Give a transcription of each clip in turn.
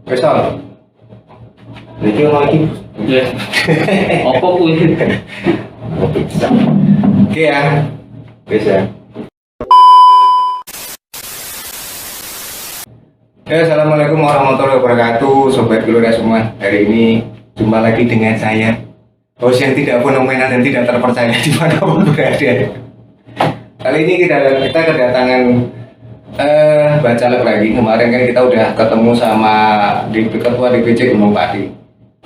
Besok. Iki ono iki. Ya. Apa kuwi? Oke ya. Bisa. Assalamualaikum warahmatullahi wabarakatuh, Sobat Gelora semua. Hari ini jumpa lagi dengan saya, host yang tidak fenomenal dan tidak terpercaya dimanapun berada. Kali ini kita kedatangan bacalek lagi. Kemarin kan kita udah ketemu sama Ketua DPC Gunung Pati.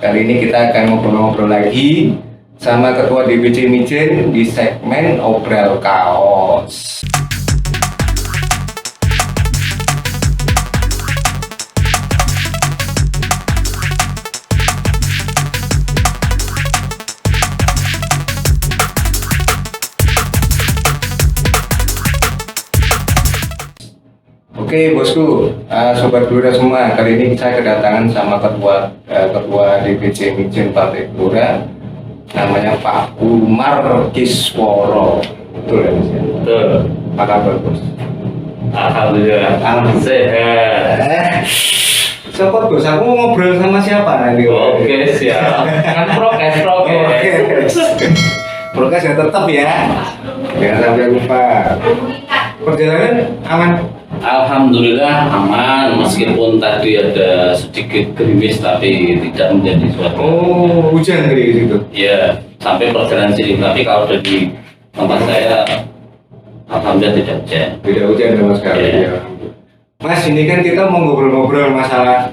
Kali ini kita akan ngobrol-ngobrol lagi sama Ketua DPC Mijen di segmen Obrol Kaos. Oke bosku, Sobat Gelora semua, kali ini saya kedatangan sama Ketua DPC Mijen Partai Gelora, namanya Pak Umar Kisworo. Betul ya Mas? Betul. Apa kabar bos? Alhamdulillah. Sehat. Sobat bos, aku mau ngobrol sama siapa nanti? Oke, siap. Kan prokes. Prokes ya tetap ya. Jangan sampai lupa. Perjalanan aman? Alhamdulillah aman, meskipun tadi ada sedikit gerimis tapi tidak menjadi suatu. Oh, hujan dari situ? Ya, sampai perjalanan sini. Tapi kalau dari tempat saya, alhamdulillah tidak hujan. Tidak hujan sama sekali. Ya. Ya. Mas, ini kan kita mau ngobrol-ngobrol masalah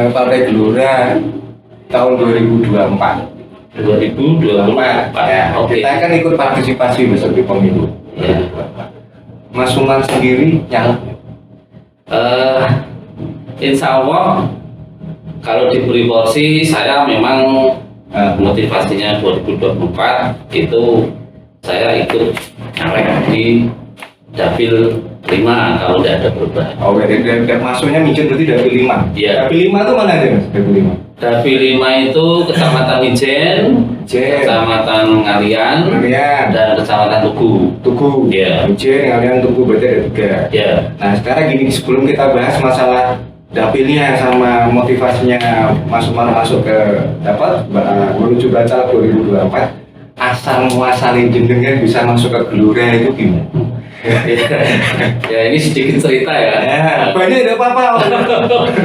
Partai Gelora tahun 2024. 2024. Ya, Oke. kita kan ikut partisipasi besok di pemilu. Ya. Mas Umar sendiri nyalek? Insya Allah kalau diberi porsi saya memang motivasinya 2024 itu saya ikut caleg di Dapil 5 kalau tidak ada perubahan. Oh, dari masuknya Mijen berarti Dapil 5. Iya. Dapil 5 itu mana aja Mas? Dapil 5. Dapil 5 itu Kecamatan Mijen, Kecamatan Ngalian, dan Kecamatan Tugu. Iya. Mijen, Ngalian, Tugu berarti ada 3. Ya. Nah sekarang gini, sebelum kita bahas masalah dapilnya sama motivasinya Mas Umar masuk ke menuju Bacalek 2024, asal muasalin jenengan bisa masuk ke Gelora itu gimana? Ya ini sedikit cerita ya. Banyak tidak apa-apa.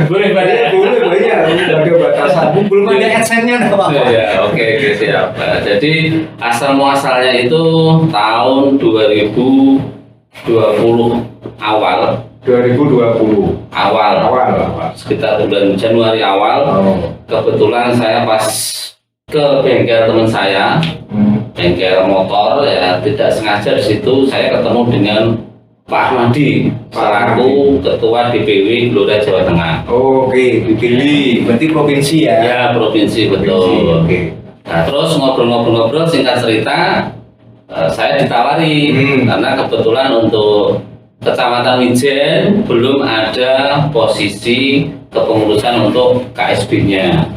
Boleh banyak. Boleh banyak. Ada batasan. Belum ada adsense-nya tidak apa-apa. Ya, oke, siap. Jadi asal muasalnya itu tahun 2020 awal. 2020 awal sekitar bulan Januari awal. Kebetulan saya pas ke bengkel teman saya, bengkel motor ya, tidak sengaja di situ saya ketemu dengan Pak Ahmadi selaku Ketua DPW Gelora Jawa Tengah. Oke, dipilih berarti provinsi ya? Ya, provinsi betul. Oke. Nah, terus ngobrol-ngobrol singkat cerita, saya ditawari karena kebetulan untuk Kecamatan Mijen belum ada posisi kepengurusan untuk KSB-nya.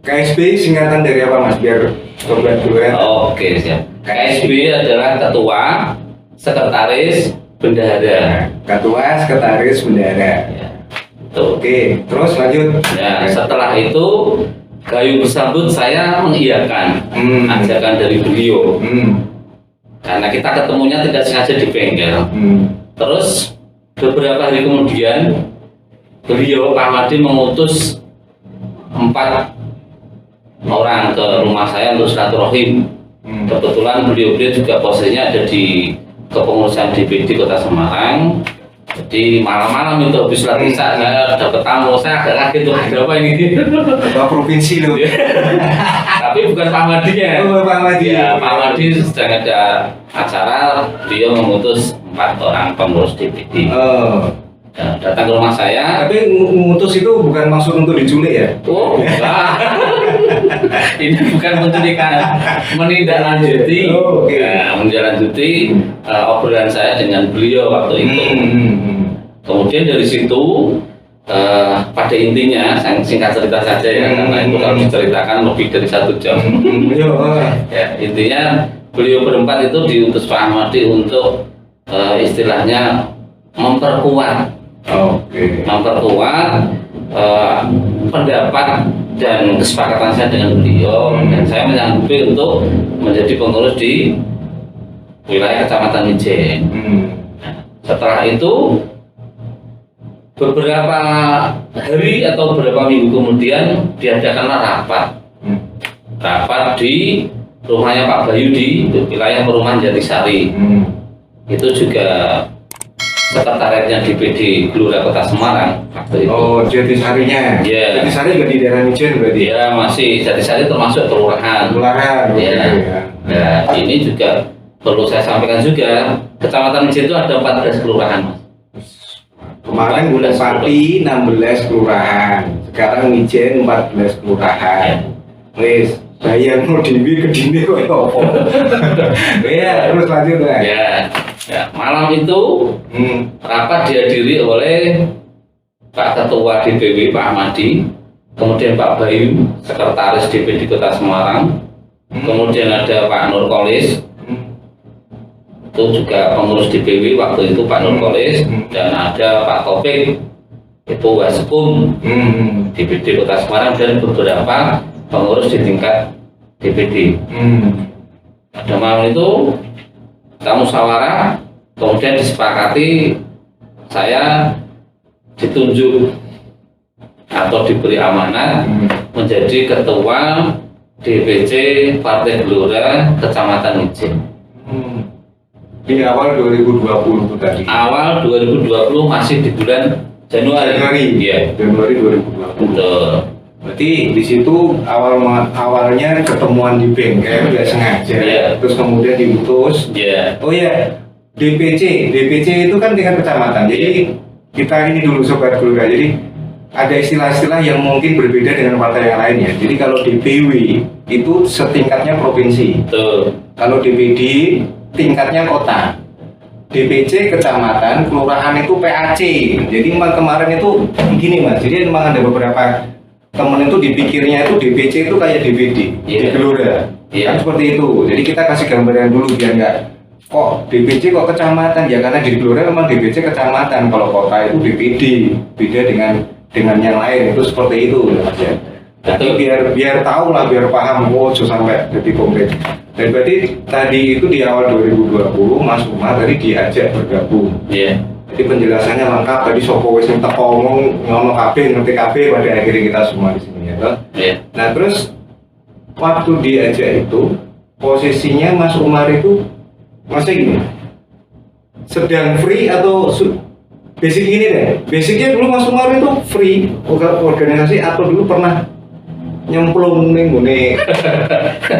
KSB singkatan dari apa Mas? Biar Sobat Gelora. Oke, siap. KSB adalah Ketua, Sekretaris, Bendahara. Ketua, Sekretaris, Bendahara. Ya, tuh. Oke, terus lanjut. Ya, setelah itu Gayu bersambut saya mengiyakan ajakan dari beliau. Karena kita ketemunya tidak sengaja di bengkel. Terus beberapa hari kemudian beliau Pak Ahmadi mengutus 4 orang ke rumah saya untuk silaturahim. Kebetulan beliau juga posisinya ada di kepengurusan DPD Kota Semarang. Jadi malam-malam itu habis sholat isya saya dapat tamu, saya agak kaget tuh ada apa ini? Ketua provinsi loh. Tapi bukan Pak Ahmadinya. Oh, Pak Ahmadi. Ya, Pak Ahmadi sedang ada acara, beliau mengutus 4 orang pengurus DPD. Datang ke rumah saya. Tapi ngutus itu bukan maksud untuk diculik ya? Oh, enggak. Ini bukan penculikan, menindaklanjuti. Menindaklanjuti obrolan saya dengan beliau waktu itu. Kemudian dari situ pada intinya, singkat cerita saja ya, karena itu kalau diceritakan lebih dari 1 jam. Ya, intinya beliau berempat itu diutus Pak Ahmadi untuk istilahnya memperkuat pendapat dan kesepakatan saya dengan beliau, dan saya menyanggupi untuk menjadi pengurus di wilayah Kecamatan Mijen. Setelah itu beberapa hari atau beberapa minggu kemudian diadakanlah rapat di rumahnya Pak Bayu di wilayah Perumahan Jatisari. Itu juga sekretariatnya DPD Gelora Kota Semarang waktu itu. Oh, Jatisarinya. Iya. Jatisari juga di daerah Mijen berarti. Ya, masih Jatisari termasuk kelurahan. Kelurahan. Ya. Ya. Nah, ini juga perlu saya sampaikan juga, Kecamatan Mijen itu ada 14 kelurahan, Mas. Kemarin 14 Bupati 16 kelurahan, sekarang Mijen 14 kelurahan. Wis, bayar mau dewi ke dini kok ya apa? Iya, terus lanjut lah. Ya, malam itu rapat dihadiri oleh Pak Ketua DPW Pak Ahmadi, kemudian Pak Bayu, Sekretaris DPD Kota Semarang, kemudian ada Pak Nur Kolis, itu juga pengurus DPW waktu itu Pak Nur Kolis, dan ada Pak Topik, itu Waskum DPD Kota Semarang, dan beberapa pengurus di tingkat DPD. Pada malam itu kita musyawarah, kemudian disepakati saya ditunjuk atau diberi amanat menjadi ketua DPC Partai Gelora Kecamatan Mijen. Di awal 2020 itu tadi. Awal 2020 masih di bulan Januari. Iya. Januari 2020. Betul. Berarti di situ awalnya ketemuan di bengkel nggak sengaja, Iya. terus kemudian diutus. Iya. Oh ya, DPC itu kan tingkat kecamatan. Jadi kita ini dulu sobat Gelora. Jadi ada istilah-istilah yang mungkin berbeda dengan partai yang lainnya. Jadi kalau DPW itu setingkatnya provinsi. Betul. Kalau DPD tingkatnya kota. DPC kecamatan, kelurahan itu PAC. Jadi kemarin itu gini Mas. Jadi memang ada beberapa temen itu dipikirnya itu DPC itu kayak DPD di Gelora. Kan seperti itu. Jadi kita kasih gambaran dulu biar nggak kok DPC kok kecamatan ya, karena di Gelora memang DPC kecamatan, kalau kota itu DPD, beda dengan yang lain, itu seperti itu ya. Jadi biar tahu lah, biar paham, sampai jadi konkret. Dan berarti tadi itu di awal 2020 Mas Umar tadi diajak bergabung. Iya. Jadi penjelasannya lengkap, tadi Sopo wis minta ngomong kabeh, ngerti kabeh, pada akhirnya kita semua di sini ya toh. Iya. Nah terus waktu diajak itu posisinya Mas Umar itu masih gini, sedang free atau basic ini deh. Basicnya dulu Mas Umar itu free organisasi atau dulu pernah nyemplung nih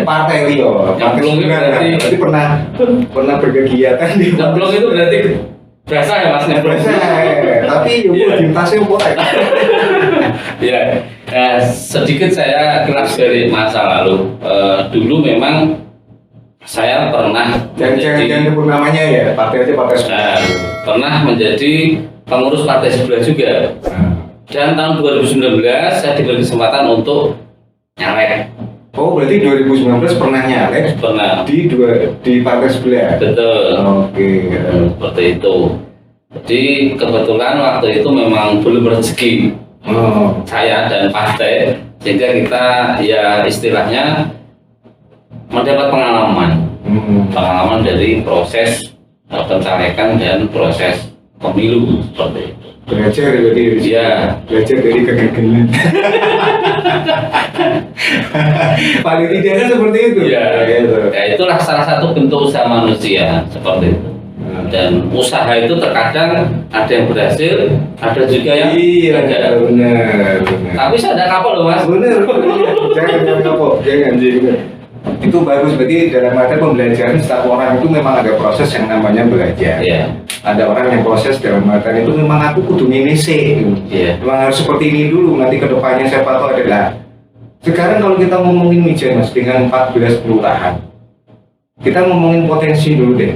partai Rio. Nyemplung itu berarti pernah berkegiatan di nyemplung itu berarti berasa ya Mas, nyemplung. Tapi yuk di tasnya boleh. Ya, sedikit saya kelas dari masa lalu. Dulu memang saya pernah jangan sebut namanya ya, partai aja partai sebelah. Pernah menjadi pengurus partai sebelah juga. Dan tahun 2019 saya diberi kesempatan untuk nyalek. Oh, berarti 2019 pernah nyalek? Pernah. Di partai sebelah? Betul. Oke. Seperti itu. Jadi kebetulan waktu itu memang belum rezeki saya dan partai, sehingga kita ya istilahnya mendapat pengalaman dari proses pencalekan dan proses pemilu seperti itu. Belajar dari belajar dari kegagalan. Paling tidak kan seperti itu. Ya, ya itulah salah satu bentuk usaha manusia seperti itu. Dan usaha itu terkadang ada yang berhasil, ada juga yang benar. Tapi saya ada kapal loh Mas. Benar. Jangan kapal, jangan. Itu bagus, berarti dalam arti pembelajaran setiap orang itu memang ada proses yang namanya belajar. Iya. Ada orang yang proses dalam arti itu memang aku kudu ini sih. Iya. Memang harus seperti ini dulu, nanti kedepannya siapa tahu adalah. Sekarang kalau kita ngomongin Mijen Mas dengan 14 kelurahan, kita ngomongin potensi dulu deh.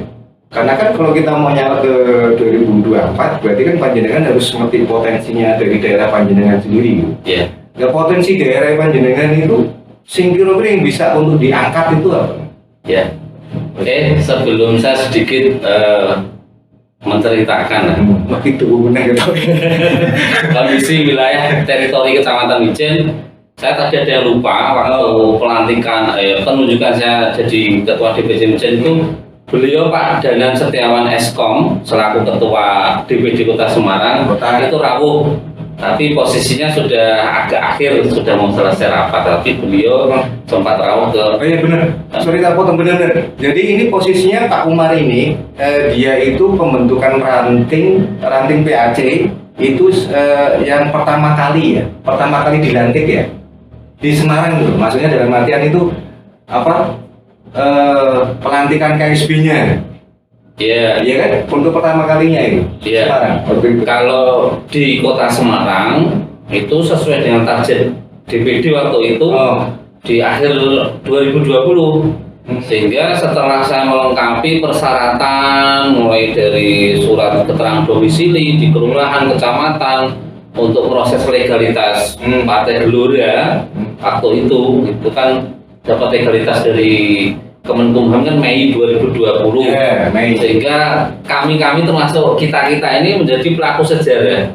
Karena kan kalau kita mau nyala ke 2024, berarti kan Panjenengan harus ngerti potensinya dari daerah Panjenengan sendiri. Iya. Ya potensi daerah Panjenengan itu sing kira-kira yang bisa untuk diangkat itu apa? Ya. Oke, sebelum saya sedikit menceritakan begitu benar gitu. kondisi wilayah teritori Kecamatan Mijen. Saya tadi ada yang lupa waktu pelantikan penunjukan saya jadi ketua DPD Mijen itu beliau Pak Danan Setiawan Eskom selaku ketua DPD Kota Semarang itu rawuh, tapi posisinya sudah agak akhir, sudah mau selesai rapat, tapi beliau sempat rawuh ke. Oh iya benar, sorry tak potong, benar. Jadi ini posisinya Pak Umar ini dia itu pembentukan ranting PAC itu yang pertama kali dilantik ya di Semarang itu, maksudnya dalam artian itu apa pelantikan KSB-nya. Iya, iya kan, untuk pertama kalinya itu. Iya. Semarang. Kalau di Kota Semarang itu sesuai dengan target DPD waktu itu di akhir 2020. Sehingga setelah saya melengkapi persyaratan mulai dari surat keterangan domisili di kelurahan, kecamatan untuk proses legalitas Partai Gelora waktu itu kan dapat legalitas dari Kemenkumham kan Mei 2020. Mei. Sehingga kami termasuk kita ini menjadi pelaku sejarah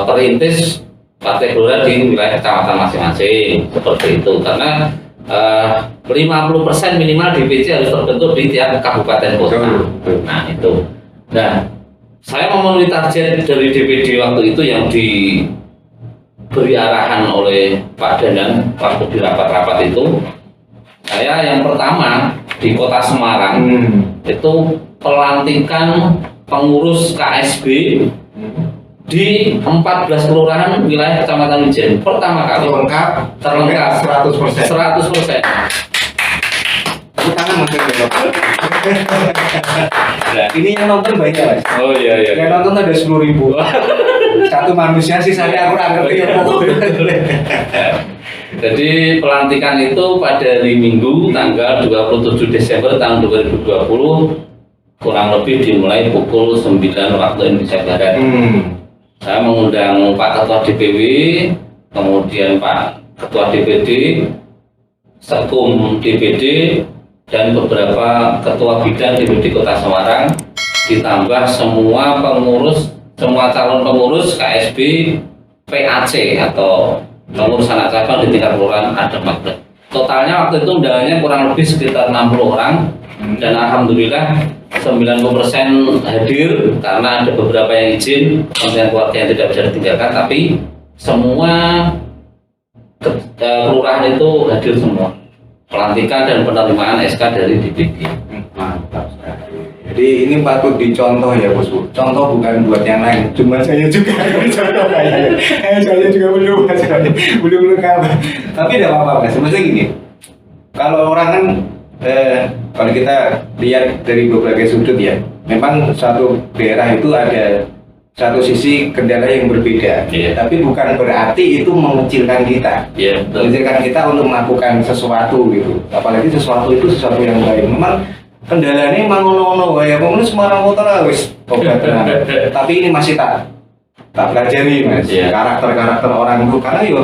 perintis Partai Gelora di wilayah kecamatan masing-masing seperti itu, karena 50% minimal DPC harus terbentuk di tiap kabupaten kota. Nah itu. Nah saya memenuhi target dari DPD waktu itu yang diberi arahan oleh Pak Danan waktu di rapat-rapat itu. Saya yang pertama di Kota Semarang itu pelantikan pengurus KSB di 14 kelurahan wilayah Kecamatan Mijen pertama kali. Terlengkap 100%. Tangan mungkin ini yang nonton banyak Mas. Oh iya. Yang nonton ada 10.000. Satu manusia sih saya kurang ngerti ya. Jadi pelantikan itu pada hari Minggu tanggal 27 Desember tahun 2020 kurang lebih dimulai pukul 9 waktu Indonesia Barat. Saya mengundang Pak Ketua DPW, kemudian Pak Ketua DPD, Sekum DPD, dan beberapa ketua bidang DPD Kota Semarang, ditambah semua calon pengurus KSB PAC atau pengurus anak cabang di tingkat kelurahan ada 14. Totalnya waktu itu undangannya kurang lebih sekitar 60 orang dan alhamdulillah 90% hadir karena ada beberapa yang izin, kepentingan keluarga yang tidak bisa ditinggalkan, tapi semua kelurahan itu hadir semua. Pelantikan dan penerimaan SK dari DPD. Mantap sekali. Jadi ini patut dicontoh ya Bos. Contoh bukan buat yang lain. Cuma saya juga contoh kayaknya. Saya juga belum lengkap. Tapi tidak apa-apa Mas. Maksudnya gini. Kalau orang kan kalau kita lihat dari berbagai sudut ya, memang suatu daerah itu ada satu sisi kendala yang berbeda, tapi bukan berarti itu mengecilkan kita, mengecilkan kita untuk melakukan sesuatu gitu. Apalagi sesuatu itu sesuatu yang baik. Memang kendalanya memang ono ya, mungkin Semarang Kota wis obat tenang. Tapi ini masih tak pelajari Mas, karakter orang itu, karena yo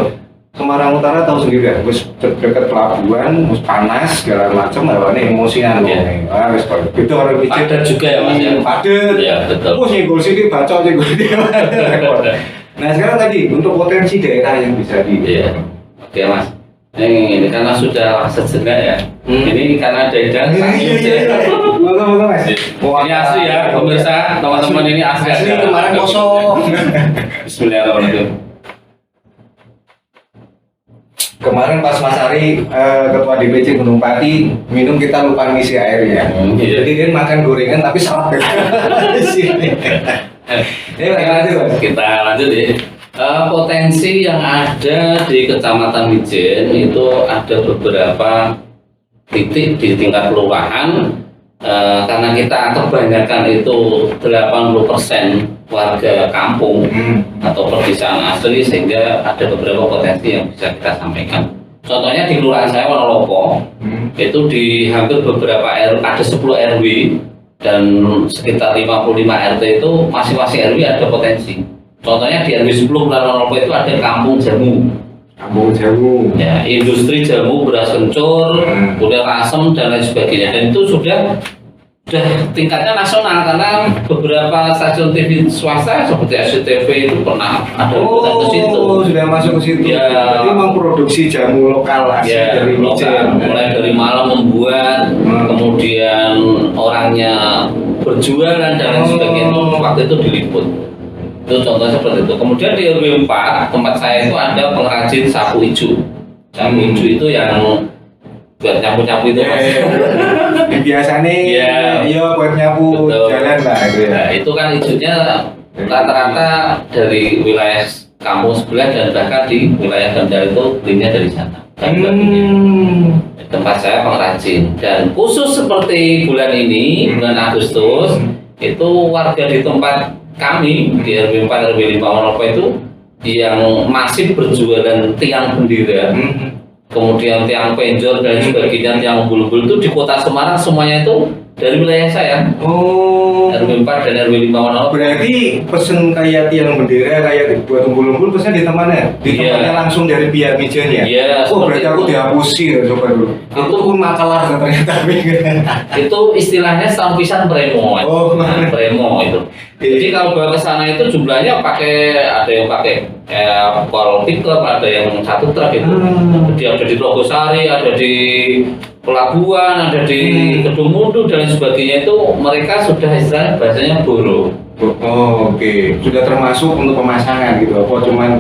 Semarang Utara tahu sendiri ya, wis dekat pelabuhan, wis panas segala macam, lawannya emosian wis itu orang padat juga ya Mas ya. Padat. Ya betul. Nyenggol sini baca nyenggol sini. Nah sekarang tadi untuk potensi daerah yang bisa Oke Mas. Ini karena sudah sejenak ya. Ini karena ada idang. Moga Mas. Ini asli ya pemirsa, teman-teman, ini asli. Kemarin kosong. Bismillahirrahmanirrahim. Kemarin pas Mas Ari ketua DPC Gunung Pati minum, kita lupa ngisi airnya. Jadi dia makan gorengan tapi salah. Kita lanjut ya. Potensi yang ada di Kecamatan Mijen itu ada beberapa titik di tingkat kelurahan. Karena kita kebanyakan itu 80% warga kampung atau perdesaan asli, sehingga ada beberapa potensi yang bisa kita sampaikan. Contohnya di kelurahan saya Wonolopo, itu di hampir beberapa ada 10 RW dan sekitar 55 RT itu masing-masing RW ada potensi. Contohnya di RW 10 kelurahan Wonolopo itu ada kampung jamu. Ya, industri jamu, beras kencur, gula asem dan lain sebagainya. Dan itu sudah sudah tingkatnya nasional karena beberapa stasiun TV swasta seperti SCTV itu pernah ada liputan ke situ. Sudah masuk ke situ. Ya. Jadi memproduksi jamu lokal asli dari lokal, Mijen. mulai dari malam membuat, kemudian orangnya berjualan dan lain sebagainya. Waktu itu diliput. Itu contohnya seperti itu. Kemudian di RW 4 tempat saya itu ada pengrajin sapu hijau. Sapu hijau itu yang buat nyapu-nyapu itu Mas. Biasanya iya buat nyapu jalan lah gitu ya. Nah, itu kan hijaunya rata-rata dari wilayah kampung sebelah dan bahkan di wilayah Kendal itu belinya dari sana. Tempat saya pengrajin dan khusus seperti bulan ini, bulan Agustus, itu warga di tempat kami di RW 4 RW 5 Wonorejo itu yang masih berjualan tiang bendera. Kemudian tiang penjor dan sebagainya, tiang bulu-bulu itu di kota Semarang semuanya itu dari wilayah saya. RW 4 dan RW 5 Wonorejo. Berarti pesen kayak tiang bendera kayak buat umbul-umbul pesen di tempatnya? Di tempatnya langsung dari pihak Mijen ya? Iya. Berarti aku dihapusi ya coba dulu. Itu pun makalah ternyata. Itu istilahnya sampisan premo. Premo itu. Jadi kalau bawa ke sana itu jumlahnya ada yang pakai kol pickup, ada yang satu truk itu. Jadi ada di Logosari, ada di Pelabuhan, ada di Kedung Mundu dan sebagainya itu mereka sudah istilahnya bahasanya boro. Oke. Sudah termasuk untuk pemasangan gitu. Apa cuman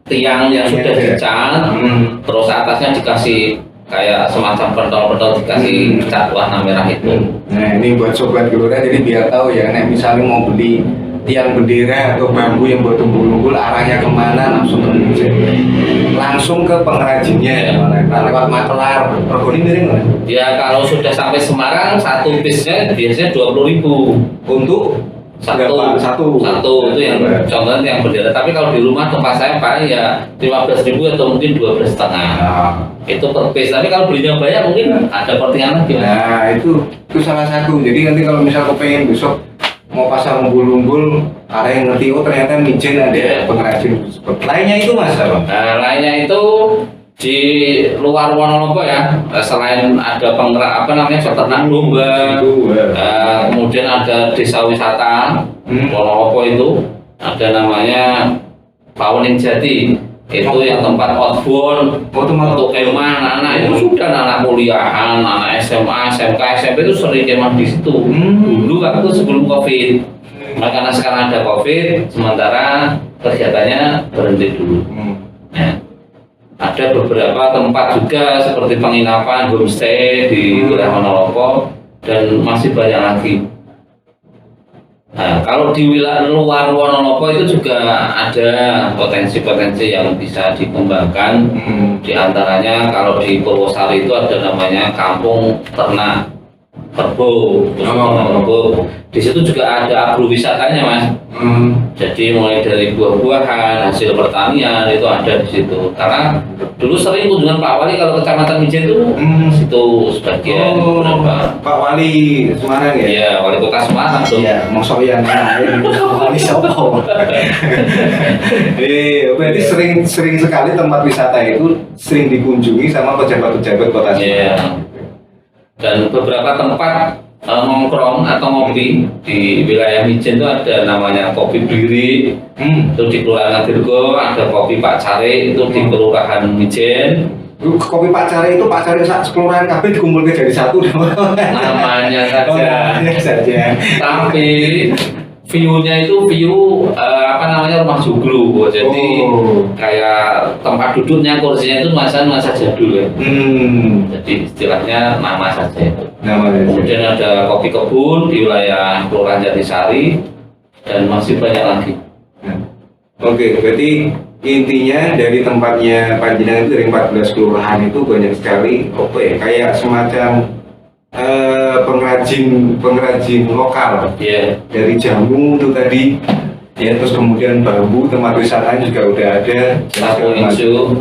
tiang yang sudah dicat, terus atasnya dikasih kayak semacam pentol-pentol dikasih cat warna merah itu. Nah ini buat sobat gelora, jadi biar tahu ya, nek misalnya mau beli tiang bendera atau bambu yang buat umbul-umbul arahnya kemana langsung ke Mijen, langsung ke pengrajinnya ya. Nah, lewat makelar, regoni miring lah. Ya kalau sudah sampai Semarang satu piece-nya biasanya 20.000 untuk satu itu yang contohnya yang bendera. Tapi kalau di rumah tempat saya paling ya 15.000 atau mungkin 12,5. Itu per piece. Tapi kalau belinya banyak mungkin ada pertimbangan lagi. Nah itu salah satu. Jadi nanti kalau misal kau pengen besok mau pasang umbul-umbul, ada yang ngerti ternyata Mijen ada pengrajin. Lainnya itu Mas apa? Nah lainnya itu di luar Wonorejo ya, selain ada peternak domba, kemudian ada desa wisata Wonorejo itu ada namanya Pawening Jati, itu yang tempat outbound untuk kemah anak-anak itu sudah anak kuliahan, anak SMA, SMK, SMP itu sering kemah di situ. Dulu waktu sebelum COVID, karena sekarang ada COVID, sementara kegiatannya berhenti dulu. Ada beberapa tempat juga seperti penginapan, homestay di wilayah Wonorejo dan masih banyak lagi. Nah, kalau di wilayah luar Wonorejo itu juga ada potensi-potensi yang bisa dikembangkan. Di antaranya kalau di Purwosari itu ada namanya Kampung Ternak Kerbau. Di situ juga ada agrowisatanya Mas. Jadi mulai dari buah-buahan, hasil pertanian itu ada di situ. Karena dulu sering kunjungan Pak Wali kalau Kecamatan Mijen itu situ sebagian beberapa. Pak Wali Semarang ya? Iya, Wali Kota Semarang tuh. Iya, maksud yang Wali Sopo. Berarti sering sekali tempat wisata itu sering dikunjungi sama pejabat-pejabat kota Semarang. Iya. Dan beberapa tempat nongkrong atau ngopi di wilayah Mijen itu ada namanya Kopi Bliri, itu di Kelurahan Dirgo, ada Kopi Pak Care itu di Kelurahan Mijen. Kopi Pak Care itu Pak Care kelurahan kabeh dikumpulkan jadi satu namanya saja. Tapi view-nya itu rumah joglo, jadi kayak tempat duduknya, kursinya itu masa jadul ya. Jadi istilahnya nama saja itu. Kemudian ada kopi kebun di wilayah Kelurahan Jatisari dan masih banyak lagi. Oke, berarti intinya dari tempatnya Panjenengan itu dari 14 kelurahan itu banyak sekali kayak semacam pengrajin lokal. Dari jamu itu tadi ya, terus kemudian bambu, tempat wisata juga udah ada. Sapu hijau.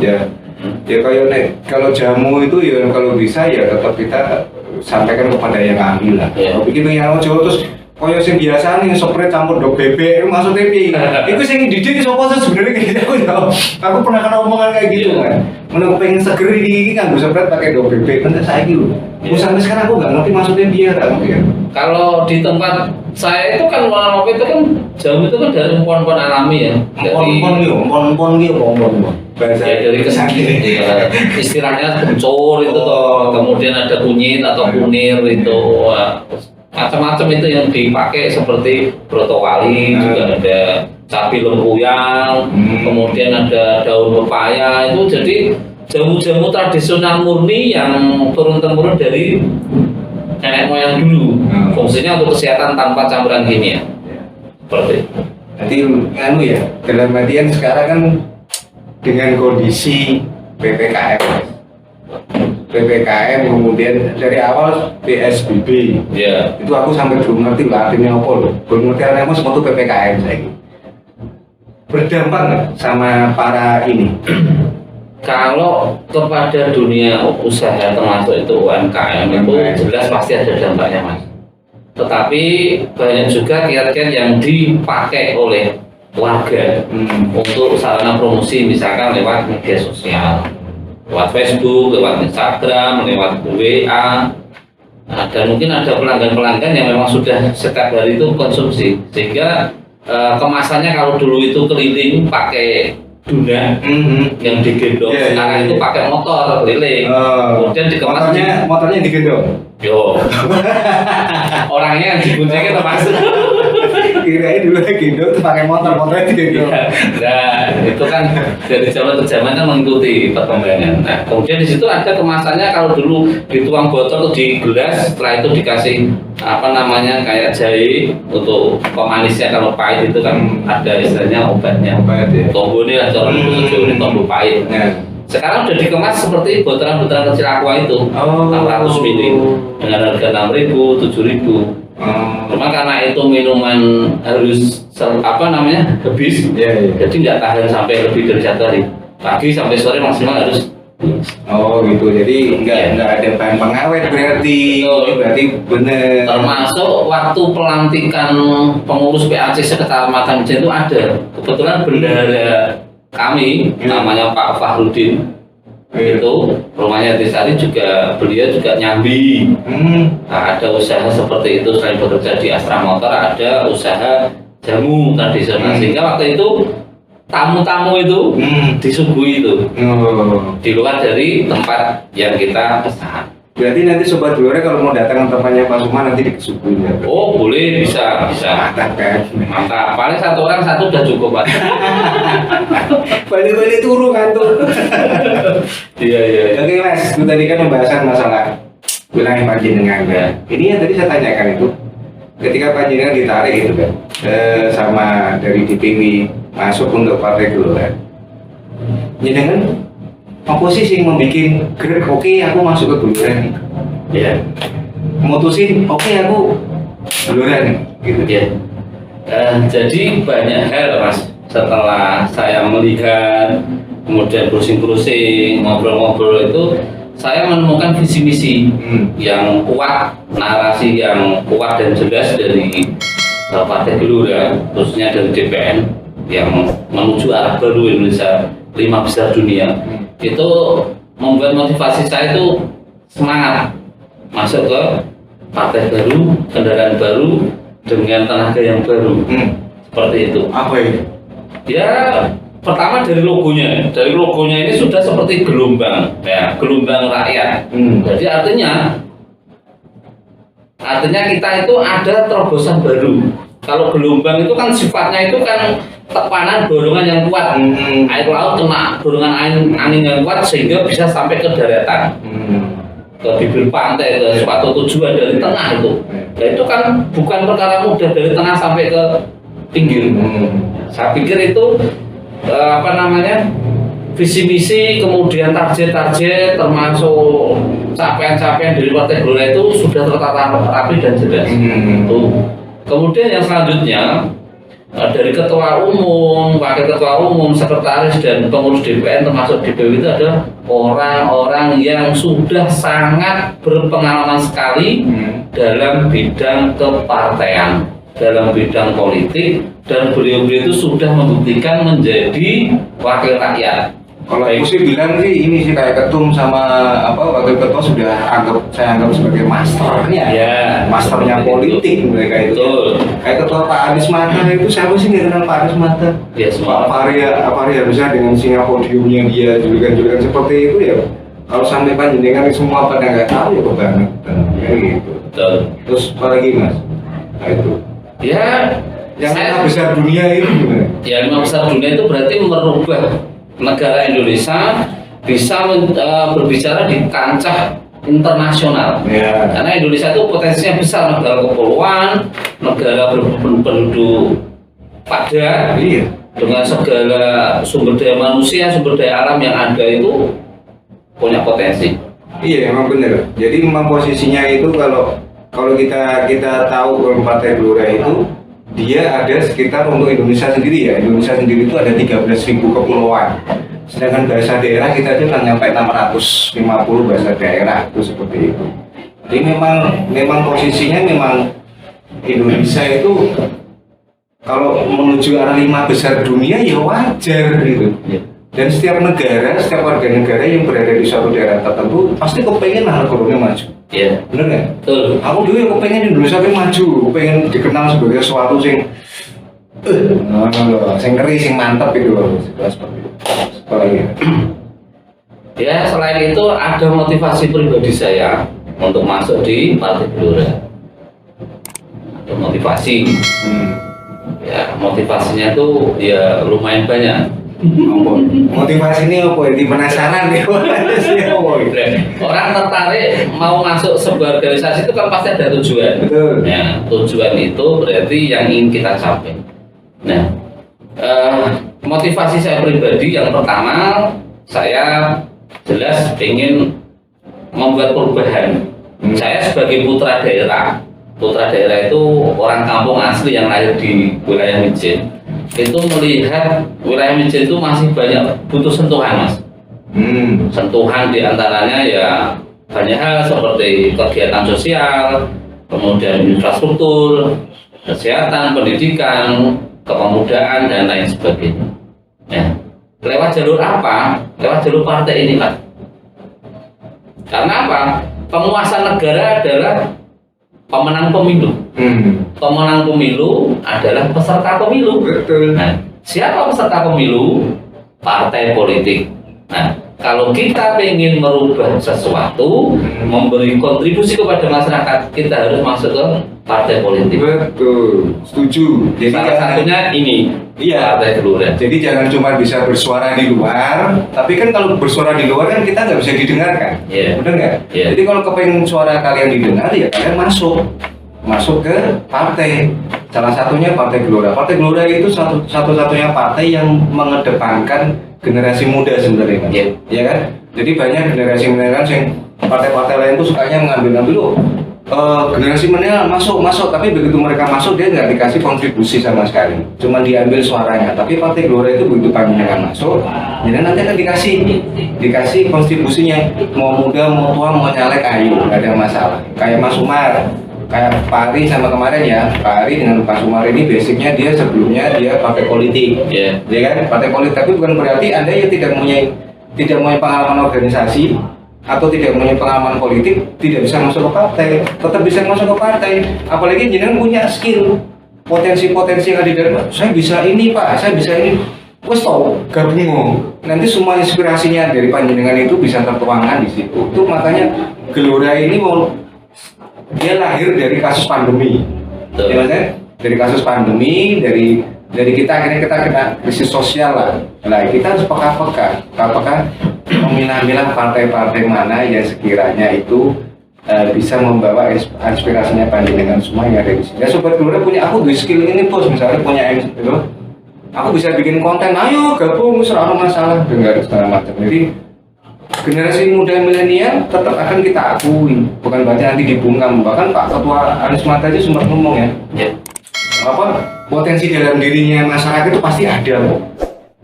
Ya kayak kalau jamu itu ya kalau bisa ya tetap kita sampaikan kepada yang ahli lah. Begitu yang Jawa terus koyo sing biasa nih sopret campur dok bebek maksudnya piye? Iku sing didik sapa sih sebenarnya gitu aku ya. Aku pernah kena omongan kayak gitu kan. Menurut pengen seger iki kan gue sopret pakai dok bebek kan saiki lho. Aku sampai sekarang aku nggak ngerti maksudnya piye tak ngerti ya. Kalau di tempat saya itu kan warna kopi itu kan jamu itu kan dari empon-empon alami ya. Empon-empon bahasa Ya dari kesakitan istilahnya kencur itu toh, kemudian ada kunyit atau kunir itu macam-macam itu yang dipakai seperti broto wali, juga ada cabai lempuyang, kemudian ada daun pepaya itu jadi jamu-jamu tradisional murni yang turun-temurun dari nenek moyang dulu. Fungsinya untuk kesehatan tanpa campuran kimia. Seperti itu. Jadi anu ya, dalam artian sekarang kan dengan kondisi PPKM kemudian dari awal PSBB Ya. itu aku sampai belum ngerti lah artinya apa loh, belum ngerti artinya apa sebetulnya PPKM saya berdampak nggak sama para ini? Kalau kepada dunia usaha termasuk itu UMKM itu jelas pasti ada dampaknya mas. Tetapi banyak juga kiat-kiat yang dipakai oleh warga untuk sarana promosi misalkan lewat media sosial, lewat Facebook, lewat Instagram, lewat WA. Dan mungkin ada pelanggan-pelanggan yang memang sudah setiap hari itu konsumsi sehingga kemasannya kalau dulu itu keliling pakai duna yang digendong, sekarang itu pakai motor keliling, kemudian dikemas motornya digendong. Yo, orangnya yang diboncengin termasuk. Kirain dulu gendong tuh pakai motornya digendong. Nah, itu kan dari zaman ke zaman kan mengikuti perkembangan. Nah, kemudian di situ ada kemasannya kalau dulu dituang botol tuh di gelas, setelah itu dikasih apa namanya kayak jahe untuk pemanisnya kalau pahit itu kan ada istilahnya obatnya. Obat ya. Tombo ini lah cara ini tombo pahit. Sekarang sudah dikemas seperti botolan-botolan kecil aqua itu 600 ml dengan harga 6.000, 7.000. Cuma karena itu minuman harus habis, jadi nggak tahan sampai lebih dari 1 hari. Pagi sampai sore maksimal harus. Oh gitu, jadi nggak ada bahan pengawet berarti. Berarti bener. Termasuk waktu pelantikan pengurus PAC Kecamatan itu ada. Kebetulan bendahara kami namanya Pak Fahrudin itu rumahnya di Sari juga beliau juga nyambi. Nah, ada usaha seperti itu selain bekerja di Astra Motor ada usaha jamu tradisional sehingga waktu itu tamu-tamu itu disuguhi itu di luar dari tempat yang kita pesan. Berarti nanti sobat Blore kalau mau datang ke tempatnya Pak Suma nanti disuguhin ya? Oh boleh, bisa. Mantap kan? Mantap, paling satu orang satu udah cukup Pak. Balik-balik turu kan tuh. Iya. Oke Mas, itu tadi kan pembahasan masalah wilayah panjenengan ya. Ini yang tadi saya tanyakan itu, ketika panjenengan ditarik itu kan, sama dari DPW masuk untuk Partai Gelora. Jenengan apa sih yang membuat gerak oke aku masuk ke Gelora nih? Ya. Memutusin oke aku Gelora nih, gitu ya. Jadi banyak hal Mas. Setelah saya melihat, kemudian browsing-browsing, ngobrol-ngobrol itu, saya menemukan visi misi yang kuat, narasi yang kuat dan jelas dari Partai Gelora, khususnya dari DPN yang menuju arah baru Indonesia 5 besar dunia. Itu membuat motivasi saya itu semangat masuk ke partai baru, kendaraan baru dengan tenaga yang baru. Seperti itu. Apa ini? Ya pertama dari logonya. Dari logonya ini sudah seperti gelombang, ya, gelombang rakyat. Jadi artinya kita itu ada terobosan baru. Kalau gelombang itu kan sifatnya itu kan tekanan dorongan yang kuat, air laut kena dorongan angin yang kuat sehingga bisa sampai ke daratan, ke bibir pantai, ke suatu tujuan dari tengah itu. Nah itu kan bukan perkara mudah dari tengah sampai ke pinggir. Saya pikir itu visi misi kemudian target termasuk capaian-capaian dari Partai Gelora itu sudah tertata rapi dan jelas. Kemudian yang selanjutnya dari ketua umum, wakil ketua umum, sekretaris dan pengurus DPR termasuk DPW itu ada orang-orang yang sudah sangat berpengalaman sekali dalam bidang kepartean, dalam bidang politik, dan beliau-beliau itu sudah membuktikan menjadi wakil rakyat. Kalau aku sih bilang sih ini sih kayak ketum sama wakil ketua sudah saya anggap sebagai masternya, ya, masternya politik mereka itu. Betul. Kayak ketua Pak Anies Mata itu siapa sih nggak kenal Pak Anies Mata? Ya, semua. Pak Fahri harusnya dengan singa podiumnya dia julukan seperti itu ya. Kalau sampai panjenengan semua pada nggak tahu ya kebangetan, ya gitu. Betul. Terus apa lagi mas? Nah itu. Ya, yang lima besar dunia itu gimana? Ya, lima besar dunia itu berarti merubah negara Indonesia bisa berbicara di kancah internasional. Ya. Karena Indonesia itu potensinya besar, negara kepulauan, negara berpenduduk padat, Iya. dengan segala sumber daya manusia, sumber daya alam yang ada itu punya potensi. Iya, emang bener. Jadi memang posisinya itu kalau kita tahu Partai Gelora itu dia ada sekitar untuk Indonesia sendiri ya. Indonesia sendiri itu ada 13.000 kepulauan. Sedangkan bahasa daerah kita itu kan nyampe 650 bahasa daerah itu seperti itu. Jadi memang posisinya memang Indonesia itu kalau menuju arah 5 besar dunia ya wajar gitu. Dan setiap warga negara yang berada di suatu daerah tertentu pasti kepengen negaranya maju. Iya. Bener nggak? Betul. Aku dulu yang kepengen Indonesia ini maju, kepengen dikenal sebagai suatu sing sing ngeri, sing mantap itu loh. Seperti itu. Apalagi? Ya, selain itu ada motivasi pribadi saya untuk masuk di Partai Gelora. Ada motivasi. Ya, motivasinya tuh ya lumayan banyak. Motivasi ini apa? Di penasaran nih. Orang tertarik mau masuk sebuah organisasi itu kan pasti ada tujuan. Betul. Ya, tujuan itu berarti yang ingin kita capai. Nah, motivasi saya pribadi yang pertama, saya jelas ingin membuat perubahan. Saya sebagai putra daerah itu orang kampung asli yang lahir di wilayah Mijen. Itu melihat wilayah Mijen itu masih banyak butuh sentuhan, mas. Sentuhan diantaranya ya banyak hal seperti kegiatan sosial, kemudian infrastruktur, kesehatan, pendidikan, kepemudaan dan lain sebagainya. Ya. Lewat jalur apa? Lewat jalur partai ini, Pak. Karena apa? Penguasa negara adalah pemenang pemilu. Pemenang pemilu adalah peserta pemilu. Betul. Nah, siapa peserta pemilu? Partai politik. Nah, kalau kita ingin merubah sesuatu, memberi kontribusi kepada masyarakat, kita harus masuk ke partai politik. Betul, setuju. Jadi Salah satunya ini, iya, Partai Gelora. Jadi jangan cuma bisa bersuara di luar, tapi kan kalau bersuara di luar kan kita nggak bisa didengarkan. Iya. Benar nggak? Iya. Jadi kalau kepengen suara kalian didengar ya kalian masuk ke partai. Salah satunya Partai Gelora. Partai Gelora itu satu-satunya partai yang mengedepankan generasi muda sebenarnya, kan? Iya. Ya kan? Jadi banyak generasi milenial yang partai-partai lain tuh sukanya mengambil generasi milenial masuk, tapi begitu mereka masuk dia nggak dikasih kontribusi sama sekali, cuma diambil suaranya. Tapi Partai Gelora itu begitu panjenengan masuk, jadi nanti akan dikasih kontribusinya, mau muda, mau tua, mau caleg, ayo, nggak ada masalah. Kayak Mas Umar, kayak Pak Ari sama kemarin ya, Pak Ari dengan Pak Umar ini basicnya dia sebelumnya dia partai politik, Iya. ya kan, partai politik, tapi bukan berarti Anda yang tidak punya pengalaman organisasi atau tidak punya pengalaman politik tidak bisa masuk ke partai. Tetap bisa masuk ke partai, apalagi jenengan punya skill, potensi yang ada di dalam. Saya bisa ini Pak, saya bisa ini. Wes tau gabung, nanti semua inspirasinya dari panjenengan itu bisa tertuangkan di situ. Itu makanya Gelora ini dia lahir dari kasus pandemi. Ya, maksudnya dari kasus pandemi, dari kita akhirnya kita kena krisis sosial lah. Nah, kita harus peka-peka apakah memilah-milah partai-partai mana yang sekiranya itu bisa membawa aspirasinya panjenengan semua yang ada di sini. Ya Sobat Gelora punya, aku di skill ini bos, misalnya punya MC gitu, aku bisa bikin konten, ayo gabung, serah masalah, dengar segala macam. Jadi generasi muda milenial tetap akan kita akui, bukan berarti nanti dibungkam. Bahkan Pak Ketua Anies Mata aja sempat ngomong ya, potensi dalam dirinya masyarakat itu pasti ada kok.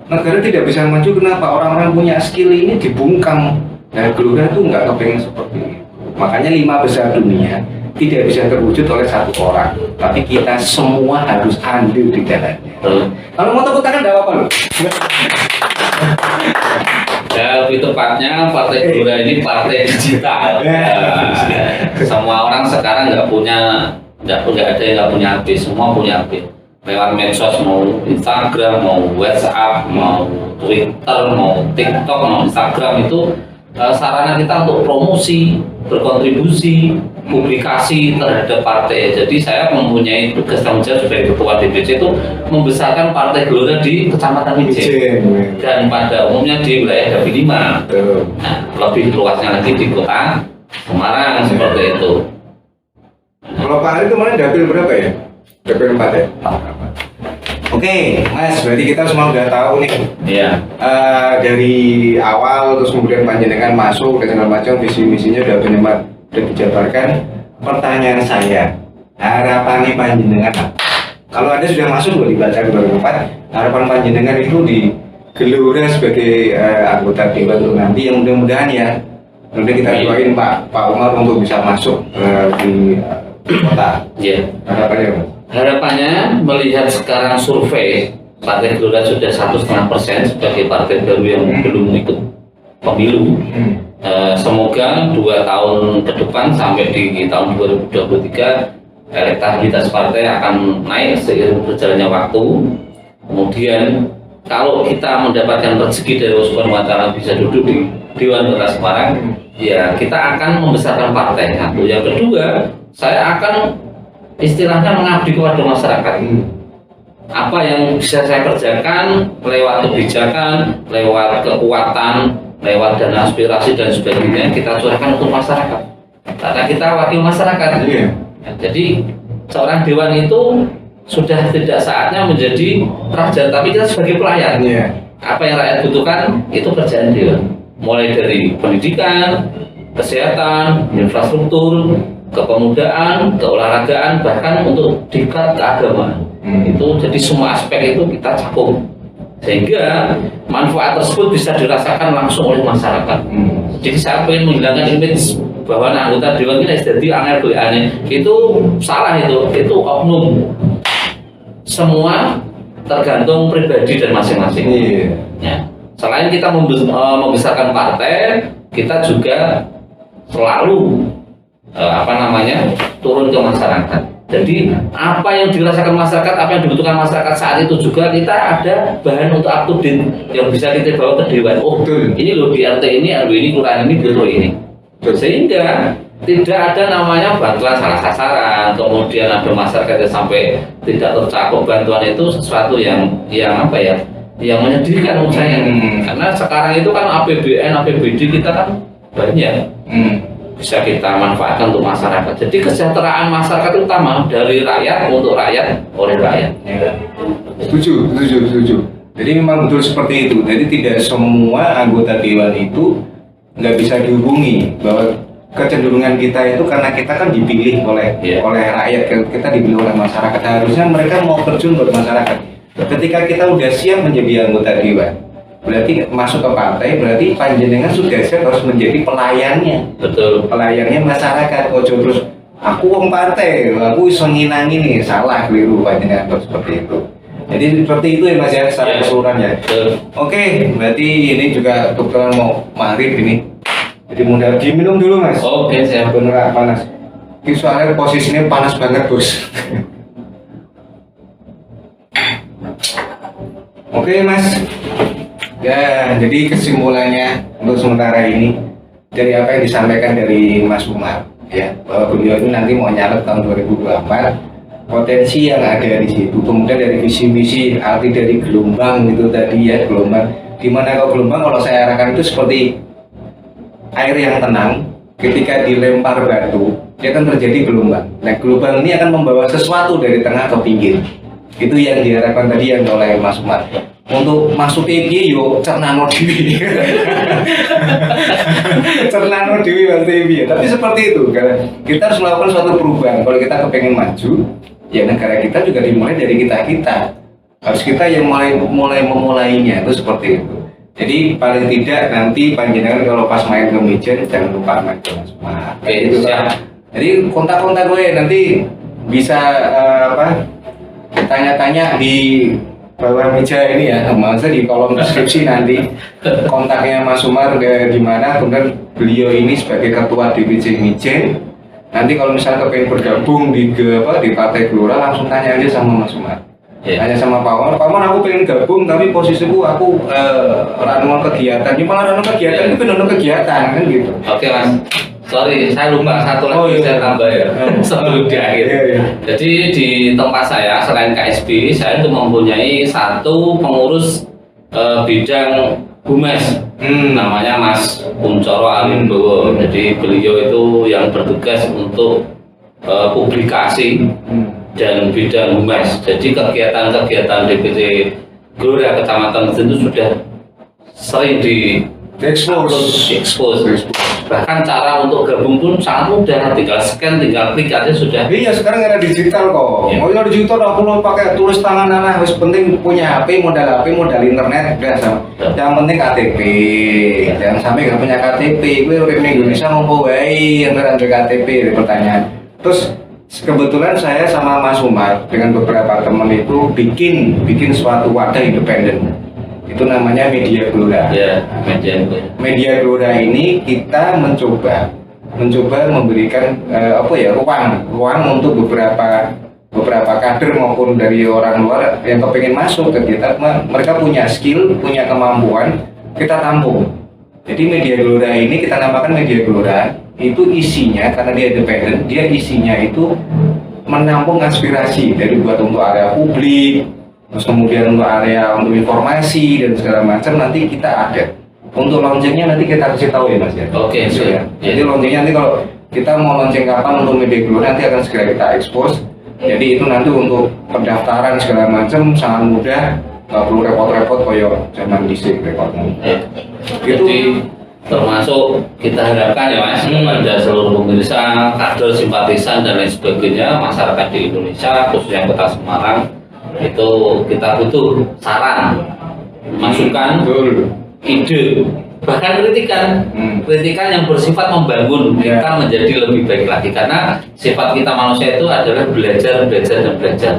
Negara tidak bisa maju kenapa? Orang-orang punya skill ini dibungkam. Nah, Gelora itu nggak kepengen seperti itu. Makanya 5 besar dunia tidak bisa terwujud oleh satu orang, tapi kita semua harus andil di dalamnya. Kalau mau tepuk tangan nggak apa-apa loh. Ya, lebih tepatnya Partai Gelora ini partai digital. Semua orang sekarang nggak ada yang nggak punya HP, semua punya HP. Lewat medsos, mau Instagram, mau WhatsApp, mau Twitter, mau TikTok, mau Instagram itu sarana kita untuk promosi, berkontribusi, publikasi terhadap partai. Jadi saya mempunyai tugas tanggung jawab sebagai ketua DPC itu membesarkan Partai Gelora di Kecamatan Mijen dan pada umumnya di wilayah Dapil 5. Nah, lebih luasnya lagi di Kota Semarang seperti itu. Kalau Pak Ari kemarin dapil berapa ya? Dapil 4 ya? Oke, Mas, berarti kita semua udah tahu nih. Iya. Dari awal terus kemudian panjenengan masuk dan segala macam visi misinya udah dijabarkan. Pertanyaan saya, harapan panjenengan apa? Kalau Anda sudah masuk udah dibaca 2004, harapan panjenengan itu di Gelora sebagai anggota dewan untuk nanti yang mudah-mudahan ya. Nanti kita doain Pak Umar untuk bisa masuk di kota. Iya. Harapannya Mas? Harapannya melihat sekarang survei Partai Gelora sudah 1,5% sebagai partai baru yang belum ikut pemilu. Semoga 2 tahun ke depan sampai di tahun 2023 elektabilitas partai akan naik seiring berjalannya waktu. Kemudian kalau kita mendapatkan rezeki dari Allah Subhanahu wa Ta'ala bisa duduk di Dewan Kota Semarang, ya kita akan membesarkan partai. Satu, yang kedua, saya akan istilahnya mengabdi kepada masyarakat. Apa yang bisa saya kerjakan lewat kebijakan, lewat kekuatan, lewat dana aspirasi dan sebagainya kita curahkan untuk masyarakat. Karena kita wakil masyarakat. Ya, jadi seorang dewan itu sudah tidak saatnya menjadi raja, tapi kita sebagai pelayan. Apa yang rakyat butuhkan itu kerjaan dewan. Mulai dari pendidikan, kesehatan, infrastruktur, kepemudaan, keolahragaan, bahkan untuk tingkat keagamaan. Itu jadi semua aspek itu kita cakup sehingga manfaat tersebut bisa dirasakan langsung oleh masyarakat. Jadi saya ingin menghilangkan image bahwa anggota dewan ini jadi angel aneh, itu salah, itu oknum. Semua tergantung pribadi dan masing-masing. Ya. Selain kita membesarkan partai, kita juga selalu turun ke masyarakat. Jadi apa yang dirasakan masyarakat, apa yang dibutuhkan masyarakat saat itu juga kita ada bahan untuk up to date yang bisa kita bawa ke dewan. Oh, ini loh di RT ini, RW ini, kelurahan ini, butuh ini. Sehingga tidak ada namanya bantuan salah sasaran, kemudian ada masyarakat yang sampai tidak tercakup bantuan itu sesuatu yang menyedihkan menurut saya. Karena sekarang itu kan APBN, APBD kita kan banyak. Bisa kita manfaatkan untuk masyarakat. Jadi kesejahteraan masyarakat utama dari rakyat untuk rakyat oleh rakyat. Setuju. Jadi memang betul seperti itu. Jadi tidak semua anggota dewan itu nggak bisa dihubungi, bahwa kecenderungan kita itu karena kita kan dipilih oleh rakyat, kita dipilih oleh masyarakat. Harusnya mereka mau terjun buat masyarakat. Ketika kita udah siap menjadi anggota dewan, berarti masuk ke partai, berarti panjenengan sudah siap harus menjadi pelayannya. Betul. Pelayannya masyarakat. Ojo terus aku wong partai, aku iso nginangi nih, salah, keliru panjenengan terus seperti itu. Jadi seperti itu ya Mas ya, secara keseluruhan ya. Oke, berarti ini juga kebetulan mau maghrib ini. Jadi mudah diminum dulu Mas. Oke, siap. Bener panas. Ini soalnya posisinya panas banget Bos. Oke Mas. Ya, jadi kesimpulannya untuk sementara ini dari apa yang disampaikan dari Mas Umar, ya, bahwa beliau itu nanti mau nyalek tahun 2024, potensi yang ada di situ, kemudian dari visi misi, arti dari gelombang itu tadi ya, gelombang. Dimana kalau gelombang, kalau saya arahkan itu seperti air yang tenang, ketika dilempar batu, dia akan terjadi gelombang. Nah, gelombang ini akan membawa sesuatu dari tengah ke pinggir. Itu yang diharapkan tadi yang oleh Mas Umar. Untuk masuk TV yo cernano dewi. Cernano dewi Mas TV. Tapi seperti itu, kita harus melakukan suatu perubahan. Kalau kita kepengen maju, ya negara kita juga dimulai dari kita. Harus kita yang memulainya itu seperti itu. Jadi paling tidak nanti panjenengan kalau pas main ke Mijen jangan lupa main ke Mas Umar. Oke, Gitu siap. kan. Jadi kontak-kontak gue nanti bisa tanya-tanya di bawah meja ini ya, maksudnya di kolom deskripsi nanti kontaknya Mas Umar di mana, kemudian beliau ini sebagai ketua DPC Mijen. Nanti kalau misalnya pengen bergabung di Partai Gelora langsung tanya aja sama Mas Umar. Tanya sama Pak Umar, aku pengen gabung tapi posisiku aku ranu kegiatan. Cuma ranu kegiatan itu penuh kegiatan kan gitu. Oke Mas, sorry saya lupa satu lagi saya tambah ya sebelum di akhir. Jadi di tempat saya selain KSB saya itu mempunyai satu pengurus bidang humas, namanya Mas Kuncoro Alimbowo. Jadi beliau itu yang bertugas untuk publikasi dan bidang humas. Jadi kegiatan-kegiatan DPC Gelora Kecamatan Mejen itu sudah sering expose. Bahkan cara untuk gabung pun sangat mudah, tinggal scan, tinggal klik aja sudah. Iya, sekarang era digital kok. Ya. Mau yang digital aku lo pakai tulis tangan anak, harus penting punya HP, modal internet udah sama. Yang penting KTP. Jangan sampai nggak punya KTP. Gue udah di Indonesia mau baik yang ada KTP pertanyaan. Terus kebetulan saya sama Mas Umar dengan beberapa teman itu bikin suatu wadah independen. Itu namanya Media Gelora. Ya, Media Gelora ini kita mencoba memberikan ruang untuk beberapa kader maupun dari orang luar yang kepengen masuk ke kita. Mereka punya skill, punya kemampuan, kita tampung. Jadi Media Gelora ini kita namakan Media Gelora. Itu isinya, karena dia independen, dia isinya itu menampung aspirasi dari buat untuk area publik, terus kemudian untuk area untuk informasi dan segala macam. Nanti kita ada untuk launchingnya, nanti kita kasih tahu ya Mas ya. Oke, gitu ya. Jadi launchingnya nanti kalau kita mau launching kapan untuk Media Gelora nanti akan segera kita expose. Jadi itu nanti untuk pendaftaran segala macam sangat mudah, nggak perlu repot-repot koyo zaman disik rekodnya. Gitu. Jadi termasuk kita harapkan ya Mas kepada seluruh pemirsa, kader, simpatisan dan lain sebagainya masyarakat di Indonesia khususnya Kota Semarang itu kita butuh saran, masukan, ide, bahkan kritikan yang bersifat membangun kita menjadi lebih baik lagi, karena sifat kita manusia itu adalah belajar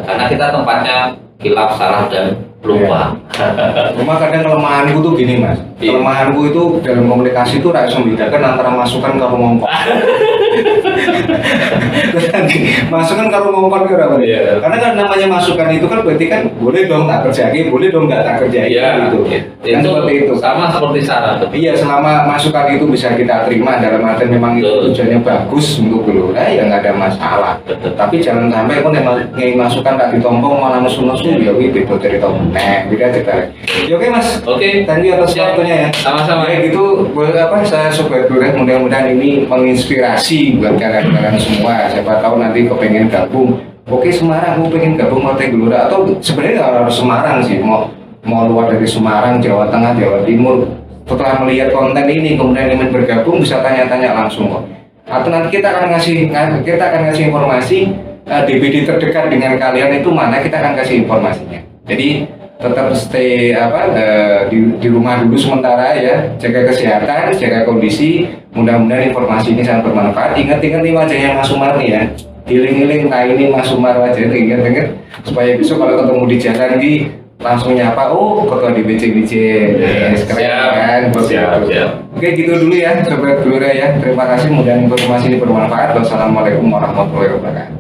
karena kita tempatnya kilaf, salah dan lupa. Cuma kadang kelemahanku tuh gini Mas, kelemahanku itu dalam komunikasi itu harus membedakan antara masukan karo ngomong. Masukan karo ngomong kira karena kan namanya masukan itu kan berarti kan boleh dong tak kerjain, boleh dong nggak tak kerjain gitu. Kan seperti itu. Sama seperti saran. Iya, selama masukan itu bisa kita terima dalam arti memang itu tujuannya bagus untuk Gelora ya nggak ada masalah. Tapi jangan sampai kok ngei masukan tak ditompong malah musuh-musuh ya wih beda cerita beda cerita. Ya oke Mas. Oke. Thank you atas waktunya ya. Sama-sama. Ya gitu, saya Sobat Gelora mudah-mudahan ini menginspirasi buat kalian semua. Siapa tahu nanti kepengen gabung. Oke Semarang, aku pengen gabung Partai Gelora, atau sebenarnya nggak harus Semarang sih, mau luar dari Semarang, Jawa Tengah, Jawa Timur. Setelah melihat konten ini kemudian ingin bergabung bisa tanya-tanya langsung kok. Atau nanti kita akan ngasih informasi DPD terdekat dengan kalian itu mana, kita akan kasih informasinya. Jadi tetap stay di rumah dulu sementara ya, jaga kesehatan, jaga kondisi. Mudah-mudahan informasi ini sangat bermanfaat. Ingat-ingat nih wajahnya Mas Umar nih ya, giling-giling, nah ini Mas Umar wajahnya, ingat-ingat supaya besok kalau ketemu di jalan di langsung nyapa, oh ketua DPC keren kan. Siap. Oke gitu dulu ya Sobat Gelora ya, terima kasih, mudah-mudahan informasi ini bermanfaat. Wassalamualaikum warahmatullahi wabarakatuh.